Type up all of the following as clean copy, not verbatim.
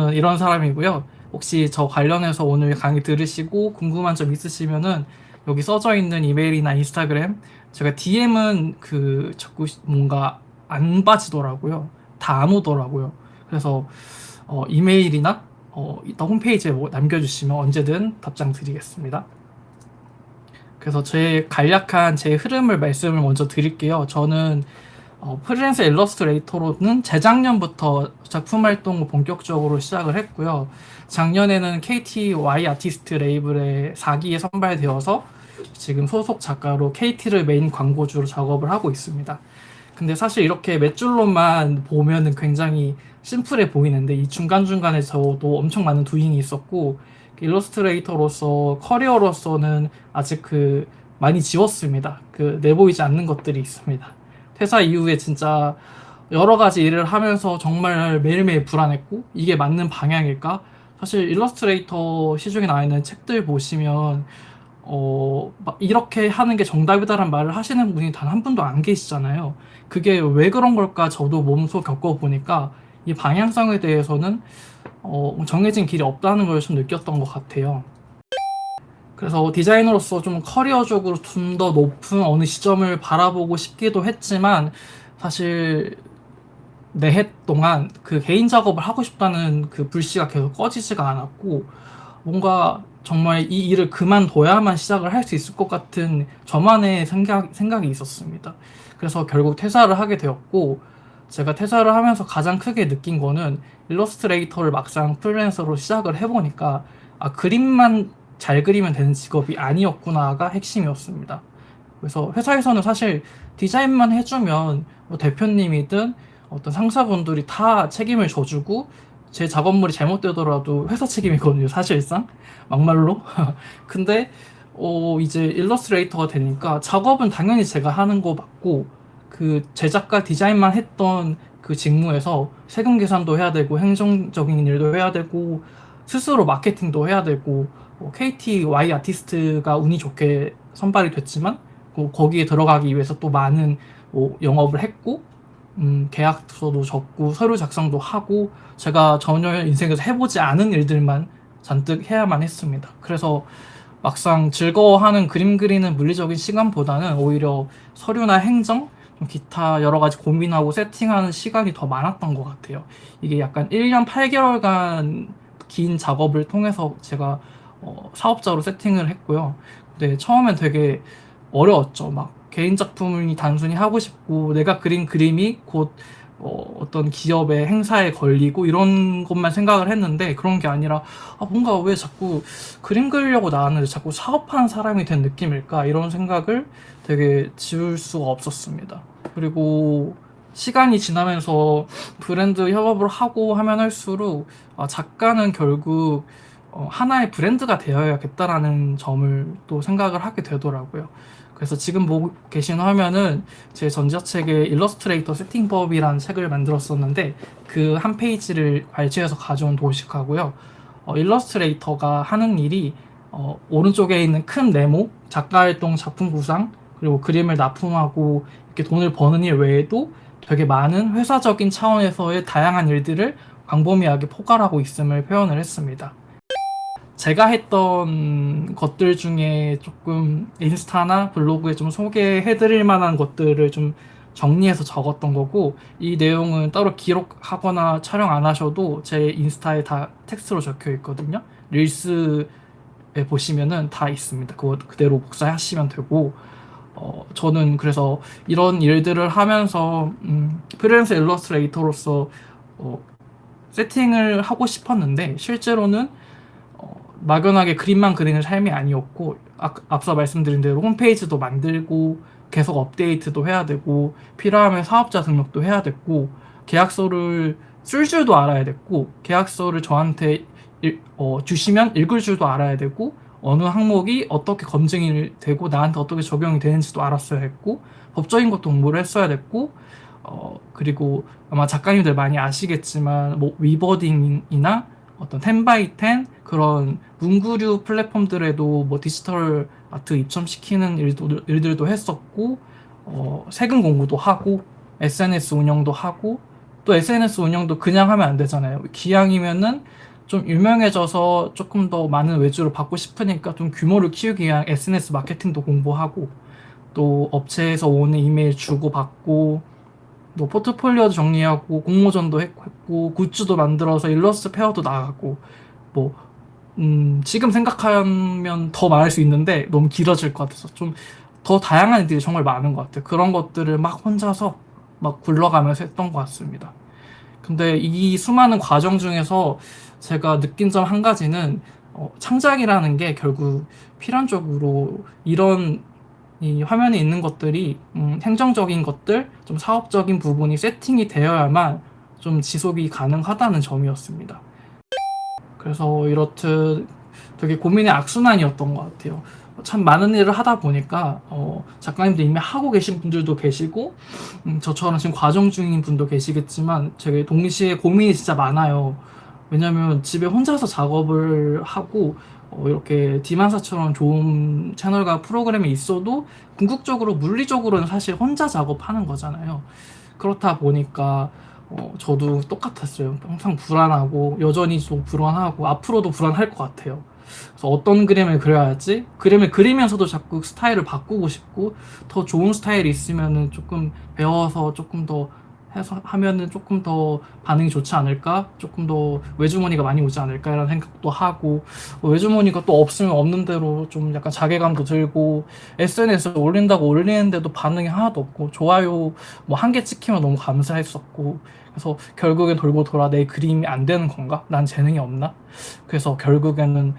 저는 이런 사람이고요. 혹시 저 관련해서 오늘 강의 들으시고 궁금한 점 있으시면은 여기 써져 있는 이메일이나 인스타그램, 제가 DM은 그 자꾸 뭔가 안 빠지더라고요. 다 안 오더라고요. 그래서 이메일이나 이따 홈페이지에 뭐 남겨주시면 언제든 답장 드리겠습니다. 그래서 제 간략한 제 흐름을 말씀을 먼저 드릴게요. 저는 프리랜서 일러스트레이터로는 재작년부터 작품 활동을 본격적으로 시작을 했고요. 작년에는 KTY 아티스트 레이블에 4기에 선발되어서 지금 소속 작가로 KT를 메인 광고주로 작업을 하고 있습니다. 근데 사실 이렇게 몇 줄로만 보면은 굉장히 심플해 보이는데 이 중간중간에 저도 엄청 많은 도잉이 있었고 일러스트레이터로서 커리어로서는 아직 많이 지웠습니다. 내보이지 않는 것들이 있습니다. 퇴사 이후에 진짜 여러 가지 일을 하면서 정말 매일매일 불안했고 이게 맞는 방향일까? 사실 일러스트레이터 시중에 나와 있는 책들 보시면 막 이렇게 하는 게 정답이다라는 말을 하시는 분이 단 한 분도 안 계시잖아요. 그게 왜 그런 걸까 저도 몸소 겪어보니까 이 방향성에 대해서는 정해진 길이 없다는 걸 좀 느꼈던 것 같아요. 그래서 디자이너로서 좀 커리어적으로 좀 더 높은 어느 시점을 바라보고 싶기도 했지만 사실 내 해 동안 개인 작업을 하고 싶다는 불씨가 계속 꺼지지가 않았고 뭔가 정말 이 일을 그만둬야만 시작을 할 수 있을 것 같은 저만의 생각이 있었습니다. 그래서 결국 퇴사를 하게 되었고 제가 퇴사를 하면서 가장 크게 느낀 거는 일러스트레이터를 막상 프리랜서로 시작을 해보니까 그림만 잘 그리면 되는 직업이 아니었구나가 핵심이었습니다. 그래서 회사에서는 사실 디자인만 해주면 뭐 대표님이든 어떤 상사분들이 다 책임을 져주고 제 작업물이 잘못되더라도 회사 책임이거든요, 사실상. 막말로. 근데 이제 일러스트레이터가 되니까 작업은 당연히 제가 하는 거 맞고 제작과 디자인만 했던 직무에서 세금 계산도 해야 되고 행정적인 일도 해야 되고 스스로 마케팅도 해야 되고 KTY 아티스트가 운이 좋게 선발이 됐지만 거기에 들어가기 위해서 또 많은 영업을 했고 계약서도 적고 서류 작성도 하고 제가 전혀 인생에서 해보지 않은 일들만 잔뜩 해야만 했습니다. 그래서 막상 즐거워하는 그림 그리는 물리적인 시간보다는 오히려 서류나 행정, 기타 여러 가지 고민하고 세팅하는 시간이 더 많았던 것 같아요. 이게 약간 1년 8개월간 긴 작업을 통해서 제가 사업자로 세팅을 했고요. 근데 처음엔 되게 어려웠죠. 막 개인 작품을 단순히 하고 싶고 내가 그린 그림이 곧 어떤 기업의 행사에 걸리고 이런 것만 생각을 했는데 그런 게 아니라 뭔가 왜 자꾸 그림 그리려고 나왔는데 자꾸 사업하는 사람이 된 느낌일까 이런 생각을 되게 지울 수가 없었습니다. 그리고 시간이 지나면서 브랜드 협업을 하고 하면 할수록 작가는 결국 하나의 브랜드가 되어야겠다라는 점을 또 생각을 하게 되더라고요. 그래서 지금 보고 계신 화면은 제 전자책의 일러스트레이터 세팅법이라는 책을 만들었었는데 그 한 페이지를 발췌해서 가져온 도식하고요. 일러스트레이터가 하는 일이 오른쪽에 있는 큰 네모, 작가 활동, 작품 구상, 그리고 그림을 납품하고 이렇게 돈을 버는 일 외에도 되게 많은 회사적인 차원에서의 다양한 일들을 광범위하게 포괄하고 있음을 표현을 했습니다. 제가 했던 것들 중에 조금 인스타나 블로그에 좀 소개해드릴 만한 것들을 좀 정리해서 적었던 거고, 이 내용은 따로 기록하거나 촬영 안 하셔도 제 인스타에 다 텍스트로 적혀 있거든요. 릴스에 보시면은 다 있습니다. 그거 그대로 복사하시면 되고, 저는 그래서 이런 일들을 하면서 프리랜서 일러스트레이터로서 세팅을 하고 싶었는데 실제로는 막연하게 그림만 그리는 삶이 아니었고 앞서 말씀드린 대로 홈페이지도 만들고 계속 업데이트도 해야 되고 필요하면 사업자 등록도 해야 됐고 계약서를 쓸 줄도 알아야 됐고 계약서를 저한테 주시면 읽을 줄도 알아야 되고 어느 항목이 어떻게 검증이 되고 나한테 어떻게 적용이 되는지도 알았어야 했고 법적인 것도 공부를 했어야 됐고 그리고 아마 작가님들 많이 아시겠지만 뭐 위버딩이나 어떤 10x10 그런 문구류 플랫폼들에도 뭐 디지털 아트 입점시키는 일들도 했었고 세금 공부도 하고 SNS 운영도 하고 또 SNS 운영도 그냥 하면 안 되잖아요. 기왕이면은 좀 유명해져서 조금 더 많은 외주를 받고 싶으니까 좀 규모를 키우기 위한 SNS 마케팅도 공부하고, 또 업체에서 오는 이메일 주고받고, 뭐 포트폴리오도 정리하고, 공모전도 했고, 굿즈도 만들어서 일러스트 페어도 나가고, 뭐 지금 생각하면 더 말할 수 있는데 너무 길어질 것 같아서 좀 더 다양한 일들이 정말 많은 것 같아요. 그런 것들을 막 혼자서 막 굴러가면서 했던 것 같습니다. 근데 이 수많은 과정 중에서 제가 느낀 점 한 가지는, 창작이라는 게 결국 필연적으로 이런 이 화면에 있는 것들이 행정적인 것들, 좀 사업적인 부분이 세팅이 되어야만 좀 지속이 가능하다는 점이었습니다. 그래서 이렇듯 되게 고민의 악순환이었던 것 같아요. 참 많은 일을 하다 보니까 작가님들 이미 하고 계신 분들도 계시고, 저처럼 지금 과정 중인 분도 계시겠지만 되게 동시에 고민이 진짜 많아요. 왜냐면 집에 혼자서 작업을 하고, 이렇게 디만사처럼 좋은 채널과 프로그램이 있어도 궁극적으로 물리적으로는 사실 혼자 작업하는 거잖아요. 그렇다 보니까 저도 똑같았어요. 항상 불안하고, 여전히 좀 불안하고, 앞으로도 불안할 것 같아요. 그래서 어떤 그림을 그려야지, 그림을 그리면서도 자꾸 스타일을 바꾸고 싶고, 더 좋은 스타일이 있으면은 조금 배워서 조금 더 해서 하면은 조금 더 반응이 좋지 않을까, 조금 더 외주머니가 많이 오지 않을까라는 생각도 하고, 외주머니가 또 없으면 없는 대로 좀 약간 자괴감도 들고, SNS에 올린다고 올리는데도 반응이 하나도 없고, 좋아요 뭐 한 개 찍히면 너무 감사했었고, 그래서 결국엔 돌고 돌아 내 그림이 안 되는 건가? 난 재능이 없나? 그래서 결국에는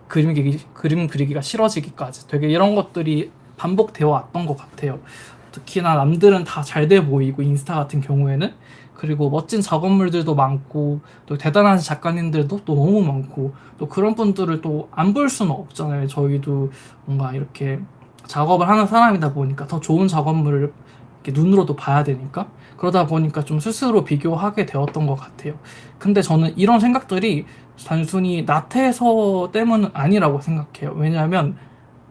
그림 그리기가 싫어지기까지 되게 이런 것들이 반복되어 왔던 것 같아요. 특히나 남들은 다 잘 돼 보이고, 인스타 같은 경우에는, 그리고 멋진 작업물들도 많고, 또 대단한 작가님들도 또 너무 많고, 또 그런 분들을 또 안 볼 수는 없잖아요. 저희도 뭔가 이렇게 작업을 하는 사람이다 보니까 더 좋은 작업물을 이렇게 눈으로도 봐야 되니까, 그러다 보니까 좀 스스로 비교하게 되었던 것 같아요. 근데 저는 이런 생각들이 단순히 나태해서 때문은 아니라고 생각해요. 왜냐하면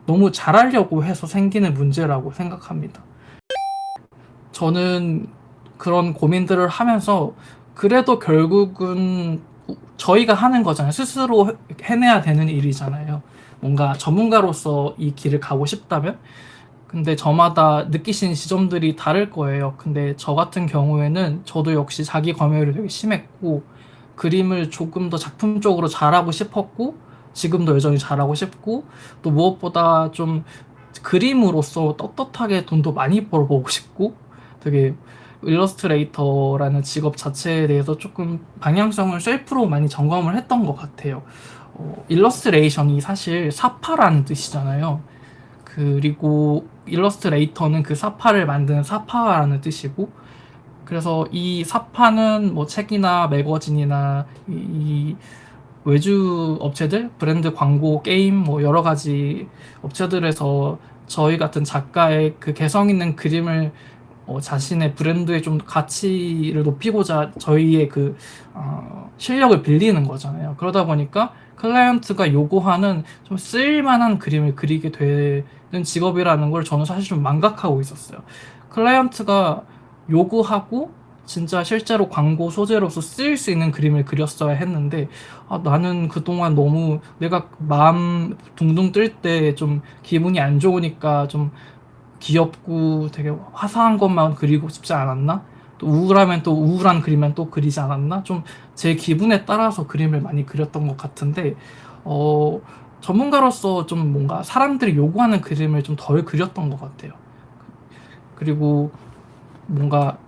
너무 잘하려고 해서 생기는 문제라고 생각합니다. 저는 그런 고민들을 하면서 그래도 결국은 저희가 하는 거잖아요. 스스로 해내야 되는 일이잖아요. 뭔가 전문가로서 이 길을 가고 싶다면. 근데 저마다 느끼시는 지점들이 다를 거예요. 근데 저 같은 경우에는 저도 역시 자기 검열이 되게 심했고, 그림을 조금 더 작품적으로 잘하고 싶었고, 지금도 여전히 잘하고 싶고, 또 무엇보다 좀 그림으로서 떳떳하게 돈도 많이 벌어보고 싶고, 되게 일러스트레이터라는 직업 자체에 대해서 조금 방향성을 셀프로 많이 점검을 했던 것 같아요. 일러스트레이션이 사실 사파라는 뜻이잖아요. 그리고 일러스트레이터는 그 사파를 만드는 사파라는 뜻이고, 그래서 이 사파는 뭐 책이나 매거진이나 이 외주 업체들, 브랜드 광고, 게임 뭐 여러 가지 업체들에서 저희 같은 작가의 그 개성 있는 그림을 자신의 브랜드의 좀 가치를 높이고자 저희의 그 실력을 빌리는 거잖아요. 그러다 보니까 클라이언트가 요구하는 좀 쓸만한 그림을 그리게 되는 직업이라는 걸 저는 사실 좀 망각하고 있었어요. 클라이언트가 요구하고 진짜 실제로 광고 소재로서 쓰일 수 있는 그림을 그렸어야 했는데, 나는 그동안 너무 내가 마음 둥둥 뜰 때 좀 기분이 안 좋으니까 좀 귀엽고 되게 화사한 것만 그리고 싶지 않았나? 또 우울하면 또 우울한 그림만 또 그리지 않았나? 좀 제 기분에 따라서 그림을 많이 그렸던 것 같은데, 전문가로서 좀 뭔가 사람들이 요구하는 그림을 좀 덜 그렸던 것 같아요. 그리고 뭔가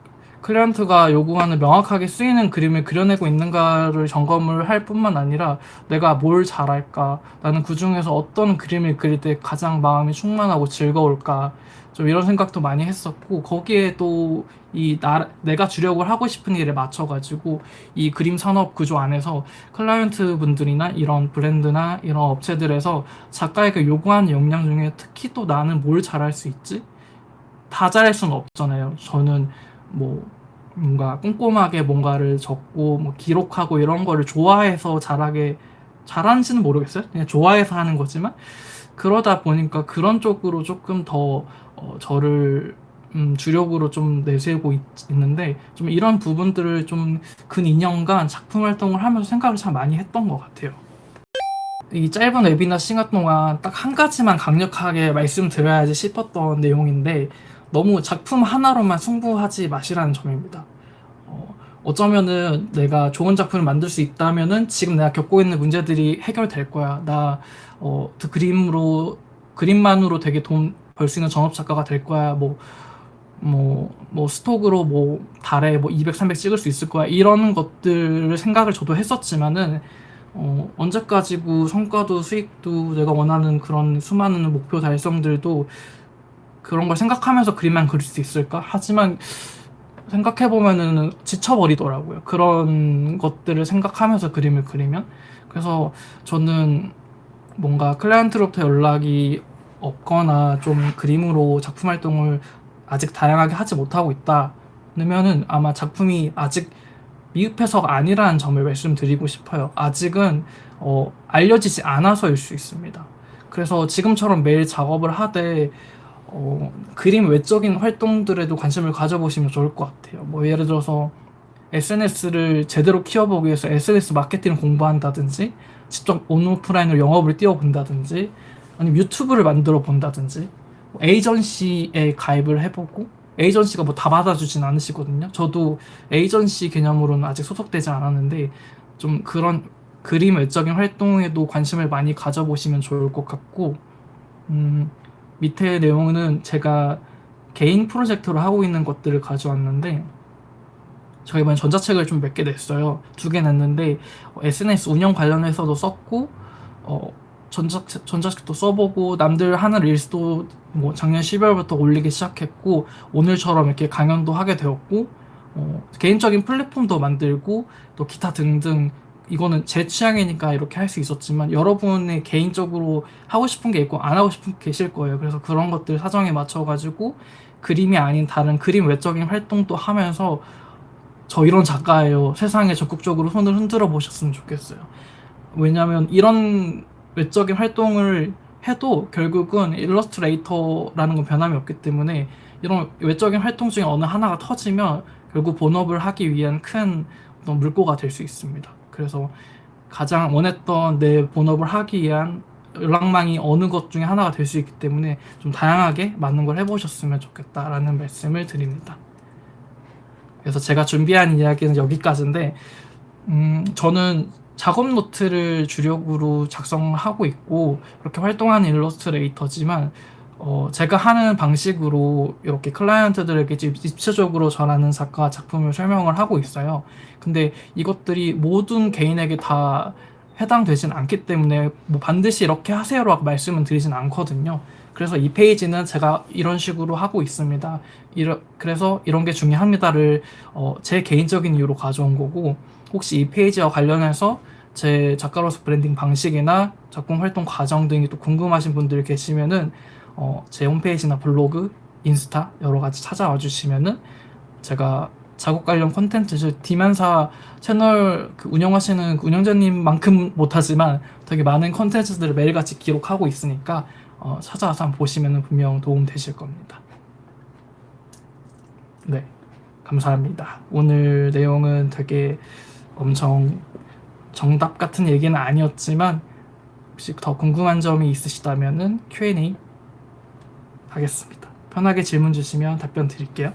클라이언트가 요구하는 명확하게 쓰이는 그림을 그려내고 있는가를 점검을 할 뿐만 아니라, 내가 뭘 잘할까, 나는 그 중에서 어떤 그림을 그릴 때 가장 마음이 충만하고 즐거울까, 좀 이런 생각도 많이 했었고, 거기에 또 내가 주력을 하고 싶은 일에 맞춰가지고 이 그림 산업 구조 안에서 클라이언트 분들이나 이런 브랜드나 이런 업체들에서 작가에게 요구하는 역량 중에 특히 또 나는 뭘 잘할 수 있지? 다 잘할 수는 없잖아요. 저는 뭐 뭔가 꼼꼼하게 뭔가를 적고 뭐 기록하고 이런 거를 좋아해서 잘하는지는 모르겠어요. 그냥 좋아해서 하는 거지만, 그러다 보니까 그런 쪽으로 조금 더 저를 주력으로 좀 내세우고 있는데 좀 이런 부분들을 좀 근 2년간 작품 활동을 하면서 생각을 참 많이 했던 것 같아요. 이 짧은 웨비나 시간 동안 딱 한 가지만 강력하게 말씀드려야지 싶었던 내용인데 너무 작품 하나로만 승부하지 마시라는 점입니다. 어쩌면은 내가 좋은 작품을 만들 수 있다면은 지금 내가 겪고 있는 문제들이 해결될 거야. 그 그림만으로 되게 돈 벌 수 있는 전업 작가가 될 거야. 스톡으로 달에 200, 300 찍을 수 있을 거야. 이런 것들을 생각을 저도 했었지만은, 언제까지고 성과도 수익도 내가 원하는 그런 수많은 목표 달성들도 그런 걸 생각하면서 그림만 그릴 수 있을까? 하지만 생각해보면은 지쳐버리더라고요. 그런 것들을 생각하면서 그림을 그리면. 그래서 저는 뭔가 클라이언트로부터 연락이 없거나 좀 그림으로 작품 활동을 아직 다양하게 하지 못하고 있다면은 아마 작품이 아직 미흡해서가 아니라는 점을 말씀드리고 싶어요. 아직은 알려지지 않아서일 수 있습니다. 그래서 지금처럼 매일 작업을 하되 그림 외적인 활동들에도 관심을 가져보시면 좋을 것 같아요. 예를 들어서 SNS를 제대로 키워보기 위해서 SNS 마케팅을 공부한다든지, 직접 온오프라인으로 영업을 뛰어본다든지, 아니면 유튜브를 만들어 본다든지, 에이전시에 가입을 해보고, 에이전시가 다 받아주진 않으시거든요. 저도 에이전시 개념으로는 아직 소속되지 않았는데, 좀 그런 그림 외적인 활동에도 관심을 많이 가져보시면 좋을 것 같고, 밑에 내용은 제가 개인 프로젝트로 하고 있는 것들을 가져왔는데, 저희 이번에 전자책을 좀 몇 개 냈어요. 2개 냈는데 SNS 운영 관련해서도 썼고 전자책도 써보고 남들 하는 릴스도 작년 12월부터 올리기 시작했고 오늘처럼 이렇게 강연도 하게 되었고 개인적인 플랫폼도 만들고 또 기타 등등 이거는 제 취향이니까 이렇게 할 수 있었지만 여러분의 개인적으로 하고 싶은 게 있고 안 하고 싶은 게 계실 거예요. 그래서 그런 것들 사정에 맞춰가지고 그림이 아닌 다른 그림 외적인 활동도 하면서 저 이런 작가예요. 세상에 적극적으로 손을 흔들어 보셨으면 좋겠어요. 왜냐면 이런 외적인 활동을 해도 결국은 일러스트레이터라는 건 변함이 없기 때문에 이런 외적인 활동 중에 어느 하나가 터지면 결국 본업을 하기 위한 큰 어떤 물꼬가 될 수 있습니다. 그래서 가장 원했던 내 본업을 하기 위한 연락망이 어느 것 중에 하나가 될 수 있기 때문에 좀 다양하게 맞는 걸 해보셨으면 좋겠다라는 말씀을 드립니다. 그래서 제가 준비한 이야기는 여기까지인데, 저는 작업 노트를 주력으로 작성하고 있고, 그렇게 활동하는 일러스트레이터지만, 제가 하는 방식으로 이렇게 클라이언트들에게 입체적으로 전하는 작가 작품을 설명을 하고 있어요. 근데 이것들이 모든 개인에게 다 해당되진 않기 때문에 반드시 이렇게 하세요라고 말씀은 드리진 않거든요. 그래서 이 페이지는 제가 이런 식으로 하고 있습니다. 그래서 이런 게 중요합니다를 제 개인적인 이유로 가져온 거고, 혹시 이 페이지와 관련해서 제 작가로서 브랜딩 방식이나 작품 활동 과정 등이 또 궁금하신 분들 계시면은 제 홈페이지나 블로그, 인스타 여러 가지 찾아와 주시면은 제가 작업 관련 콘텐츠, 디만사 채널 운영하시는 운영자님만큼 못하지만 되게 많은 콘텐츠들을 매일같이 기록하고 있으니까 찾아와서 한번 보시면 분명 도움 되실 겁니다. 네, 감사합니다. 오늘 내용은 되게 엄청 정답 같은 얘기는 아니었지만 혹시 더 궁금한 점이 있으시다면은 Q&A 하겠습니다. 편하게 질문 주시면 답변 드릴게요.